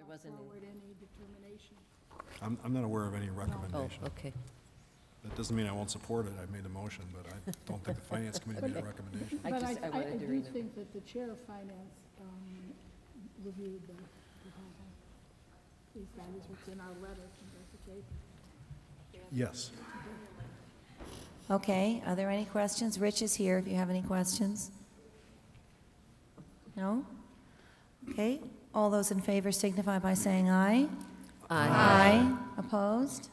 wasn't forward any determination. I'm not aware of any recommendation. Oh, okay. That doesn't mean I won't support it. I made the motion, but I don't think the Finance Committee made a recommendation. I But just- I wanted to do remember. think that the chair of finance reviewed the proposal. At least that is what's in our letter from Dr. Chapin. Yes. Okay, are there any questions? Rich is here if you have any questions. No? Okay, all those in favor signify by saying aye. Aye. Opposed?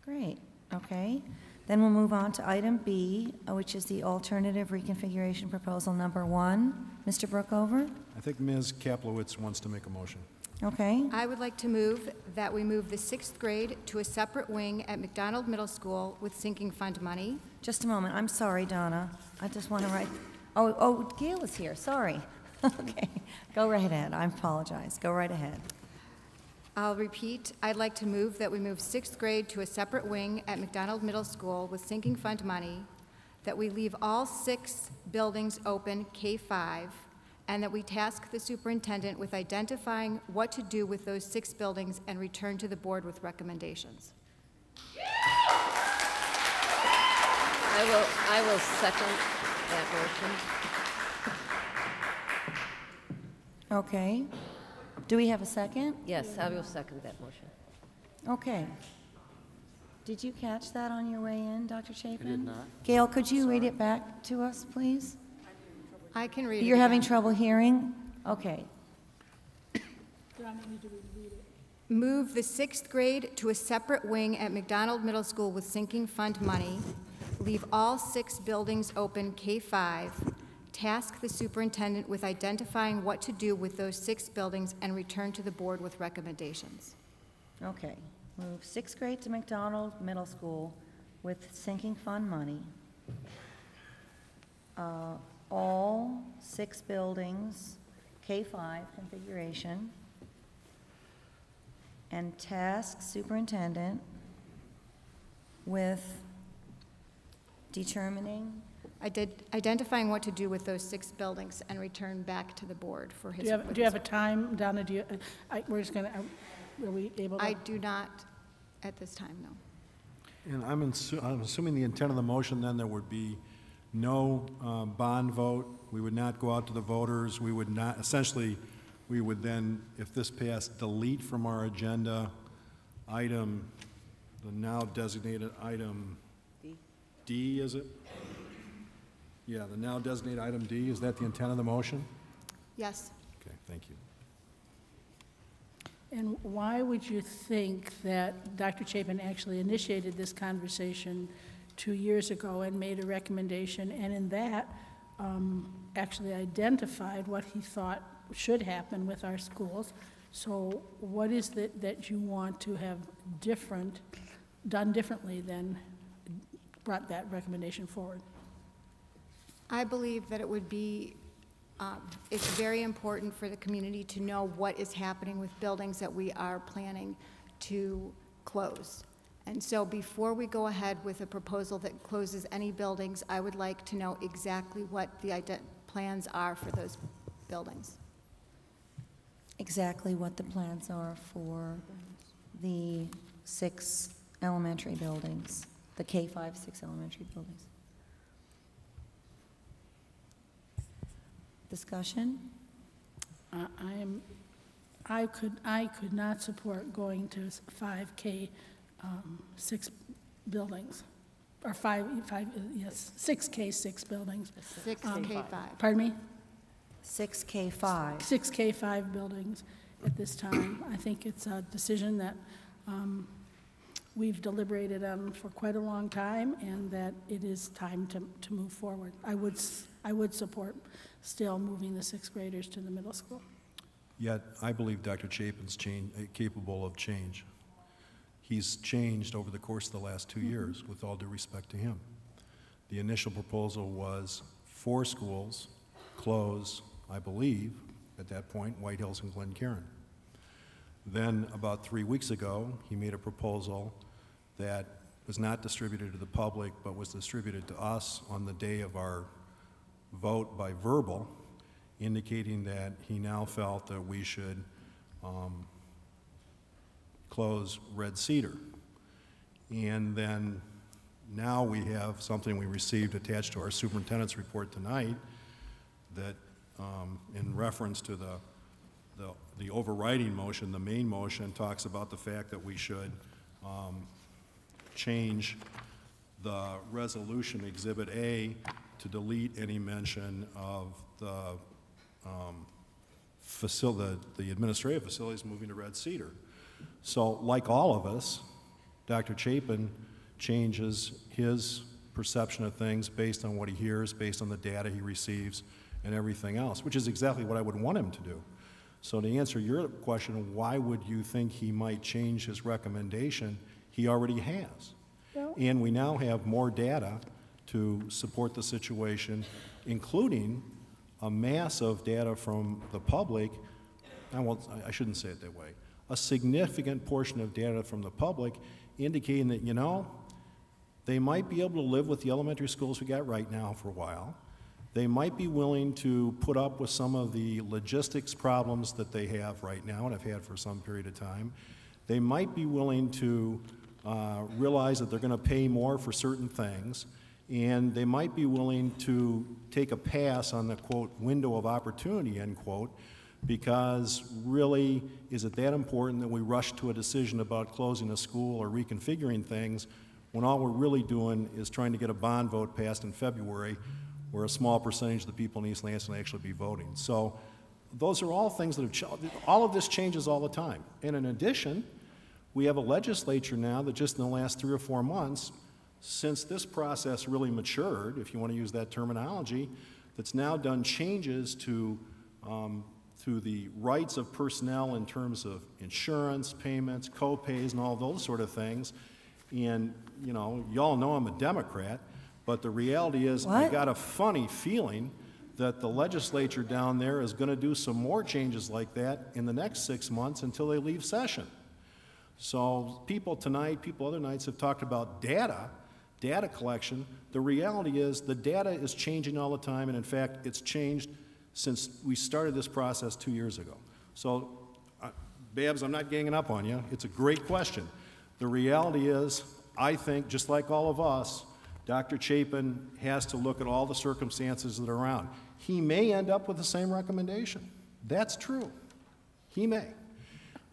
Great, okay. Then we'll move on to item B, which is the alternative reconfiguration proposal number 1. Mr. Brookover? I think Ms. Kaplowitz wants to make a motion. Okay, I would like to move that we move the 6th grade to a separate wing at McDonald Middle School with sinking fund money. just a moment. I'm sorry, Donna. I just want to write, oh, Gail is here, sorry. Okay, go right ahead. I apologize. Go right ahead. I'll repeat, I'd like to move that we move 6th grade to a separate wing at McDonald Middle School with sinking fund money, that we leave all 6 buildings open K-5, and that we task the superintendent with identifying what to do with those 6 buildings and return to the board with recommendations. I will second that motion. Okay. Do we have a second? Yes, I will second that motion. Okay. Did you catch that on your way in, Dr. Chapin? I did not. Gail, could you read it back to us, please? I can read it You're having again. trouble hearing? Okay. Do I need to read it? Move the 6th grade to a separate wing at McDonald Middle School with sinking fund money, leave all 6 buildings open K-5, task the superintendent with identifying what to do with those 6 buildings, and return to the board with recommendations. Okay. Move 6th grade to McDonald Middle School with sinking fund money. All 6 buildings, K-5 configuration, and task superintendent with determining, Identifying what to do with those 6 buildings and return back to the board for his. Do you have a time, Donna? We're just going to, are we able to? I do not at this time, no. And I'm assuming the intent of the motion then there would be no bond vote. We would not go out to the voters. We would not, essentially, we would then, if this passed, delete from our agenda item, the now designated item D, is it? Yeah, the now designated item D. Is that the intent of the motion? Yes. Okay, thank you. And why would you think that Dr. Chapin actually initiated this conversation 2 years ago and made a recommendation, and in that actually identified what he thought should happen with our schools? So what is it that you want to have done differently than brought that recommendation forward? I believe that it would be, it's very important for the community to know what is happening with buildings that we are planning to close. And so before we go ahead with a proposal that closes any buildings, I would like to know exactly what the plans are for those buildings. exactly what the plans are for the 6 elementary buildings, the K-5 6 elementary buildings. Discussion? I could not support going to 5K 6 buildings, or 6K 6 buildings. 6K5. Pardon me? 6K5. 6K5 buildings at this time. I think it's a decision that we've deliberated on for quite a long time, and that it is time to move forward. I would support still moving the 6th graders to the middle school. Yet, I believe Dr. Chapin's capable of change. He's changed over the course of the last 2 years, with all due respect to him. The initial proposal was 4 schools, close, I believe, at that point, White Hills and Glencairn. Then, about 3 weeks ago, he made a proposal that was not distributed to the public, but was distributed to us on the day of our vote by verbal, indicating that he now felt that we should close Red Cedar. And then now we have something we received attached to our superintendent's report tonight that, in reference to the overriding motion, the main motion talks about the fact that we should change the resolution Exhibit A to delete any mention of the administrative facilities moving to Red Cedar. So like all of us, Dr. Chapin changes his perception of things based on what he hears, based on the data he receives, and everything else, which is exactly what I would want him to do. So to answer your question, why would you think he might change his recommendation? He already has. And we now have more data to support the situation, including a mass of data from the public. I shouldn't say it that way. A significant portion of data from the public indicating that, you know, they might be able to live with the elementary schools we got right now for a while. They might be willing to put up with some of the logistics problems that they have right now and have had for some period of time. They might be willing to realize that they're going to pay more for certain things, and they might be willing to take a pass on the, quote, window of opportunity, end quote, because really, is it that important that we rush to a decision about closing a school or reconfiguring things when all we're really doing is trying to get a bond vote passed in February where a small percentage of the people in East Lansing will actually be voting. So those are all things that have, all of this changes all the time. And in addition, we have a legislature now that just in the last 3 or 4 months, since this process really matured, if you want to use that terminology, that's now done changes to the rights of personnel in terms of insurance, payments, co-pays, and all those sort of things. And, you know, y'all know I'm a Democrat, but the reality is I got a funny feeling that the legislature down there is going to do some more changes like that in the next 6 months until they leave session. So people tonight, people other nights have talked about data collection. The reality is the data is changing all the time, and in fact, it's changed since we started this process 2 years ago. So, Babs, I'm not ganging up on you. It's a great question. The reality is, I think, just like all of us, Dr. Chapin has to look at all the circumstances that are around. He may end up with the same recommendation. That's true. He may.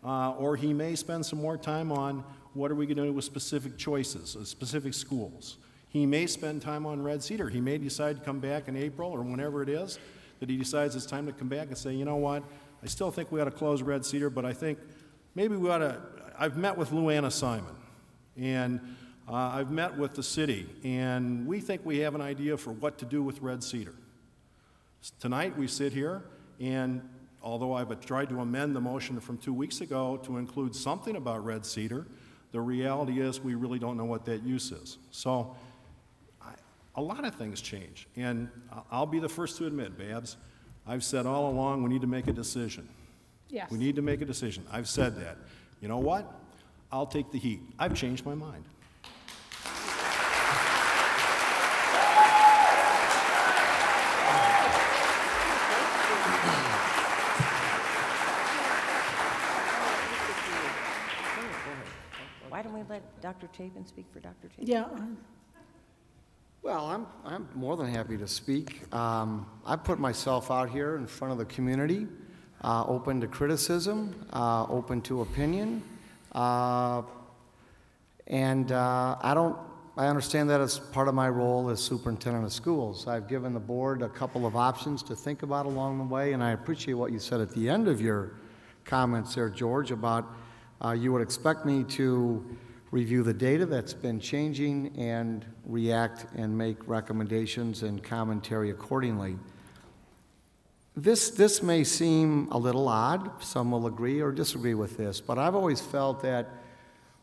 Or he may spend some more time on what are we going to do with specific choices, specific schools. He may spend time on Red Cedar. He may decide to come back in April or whenever it is that he decides it's time to come back and say, you know what, I still think we ought to close Red Cedar, but I think maybe we ought to, I've met with Luanna Simon, and I've met with the city, and we think we have an idea for what to do with Red Cedar. Tonight we sit here, and although I've tried to amend the motion from 2 weeks ago to include something about Red Cedar, the reality is we really don't know what that use is. So a lot of things change, and I'll be the first to admit, Babs, I've said all along we need to make a decision. Yes. We need to make a decision. I've said that. You know what? I'll take the heat. I've changed my mind. Why don't we let Dr. Chapin speak for Dr. Chapin? Yeah. Well, I'm more than happy to speak. I put myself out here in front of the community, open to criticism, open to opinion, and I understand that as part of my role as superintendent of schools. I've given the board a couple of options to think about along the way, and I appreciate what you said at the end of your comments there, George, about you would expect me to review the data that's been changing and react and make recommendations and commentary accordingly. This may seem a little odd, some will agree or disagree with this, but I've always felt that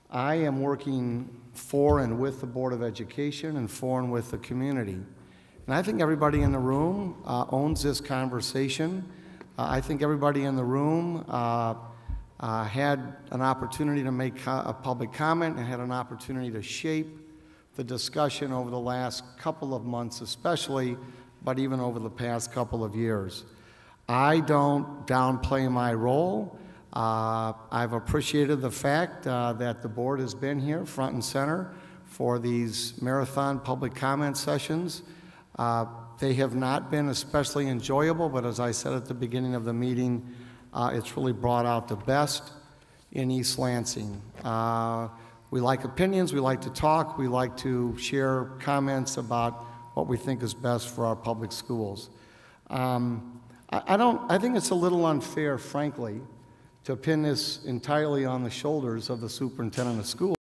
I am working for and with the Board of Education and for and with the community. And I think everybody in the room owns this conversation. I think everybody in the room had an opportunity to make a public comment and had an opportunity to shape the discussion over the last couple of months especially, but even over the past couple of years. I don't downplay my role. I've appreciated the fact that the board has been here front and center for these marathon public comment sessions. They have not been especially enjoyable, but as I said at the beginning of the meeting, it's really brought out the best in East Lansing. We like opinions, we like to talk, we like to share comments about what we think is best for our public schools. I think it's a little unfair, frankly, to pin this entirely on the shoulders of the superintendent of schools.